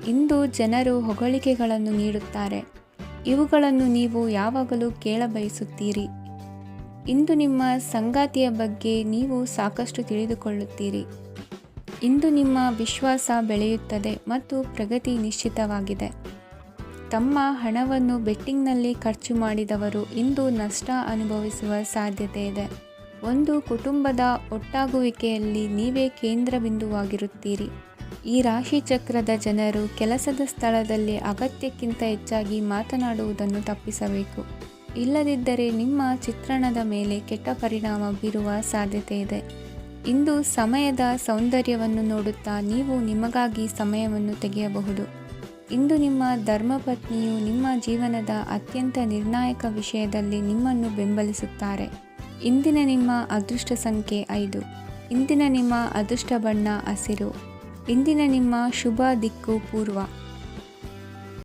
ಇಂದು ಜನರು ಹೊಗಳಿಕೆಗಳನ್ನು ನೀಡುತ್ತಾರೆ. ಇವುಗಳನ್ನು ನೀವು ಯಾವಾಗಲೂ ಕೇಳಬಯಸುತ್ತೀರಿ. ಇಂದು ನಿಮ್ಮ ಸಂಗಾತಿಯ ಬಗ್ಗೆ ನೀವು ಸಾಕಷ್ಟು ತಿಳಿದುಕೊಳ್ಳುತ್ತೀರಿ. ಇಂದು ನಿಮ್ಮ ವಿಶ್ವಾಸ ಬೆಳೆಯುತ್ತದೆ ಮತ್ತು ಪ್ರಗತಿ ನಿಶ್ಚಿತವಾಗಿದೆ. ತಮ್ಮ ಹಣವನ್ನು ಬೆಟ್ಟಿಂಗ್ನಲ್ಲಿ ಖರ್ಚು ಮಾಡಿದವರು ಇಂದು ನಷ್ಟ ಅನುಭವಿಸುವ ಸಾಧ್ಯತೆ ಇದೆ. ಒಂದು ಕುಟುಂಬದ ಒಟ್ಟಾಗುವಿಕೆಯಲ್ಲಿ ನೀವೇ ಕೇಂದ್ರಬಿಂದುವಾಗಿರುತ್ತೀರಿ. ಈ ರಾಶಿ ಚಕ್ರದ ಜನರು ಕೆಲಸದ ಸ್ಥಳದಲ್ಲಿ ಅಗತ್ಯಕ್ಕಿಂತ ಹೆಚ್ಚಾಗಿ ಮಾತನಾಡುವುದನ್ನು ತಪ್ಪಿಸಬೇಕು. ಇಲ್ಲದಿದ್ದರೆ ನಿಮ್ಮ ಚಿತ್ರಣದ ಮೇಲೆ ಕೆಟ್ಟ ಪರಿಣಾಮ ಬೀರುವ ಸಾಧ್ಯತೆ ಇದೆ. ಇಂದು ಸಮಯದ ಸೌಂದರ್ಯವನ್ನು ನೋಡುತ್ತಾ ನೀವು ನಿಮಗಾಗಿ ಸಮಯವನ್ನು ತೆಗೆಯಬಹುದು. ಇಂದು ನಿಮ್ಮ ಧರ್ಮಪತ್ನಿಯು ನಿಮ್ಮ ಜೀವನದ ಅತ್ಯಂತ ನಿರ್ಣಾಯಕ ವಿಷಯದಲ್ಲಿ ನಿಮ್ಮನ್ನು ಬೆಂಬಲಿಸುತ್ತಾರೆ. ಇಂದಿನ ನಿಮ್ಮ ಅದೃಷ್ಟ ಸಂಖ್ಯೆ 5. ಇಂದಿನ ನಿಮ್ಮ ಅದೃಷ್ಟ ಬಣ್ಣ ಹಸಿರು. ಇಂದಿನ ನಿಮ್ಮ ಶುಭ ದಿಕ್ಕು ಪೂರ್ವ.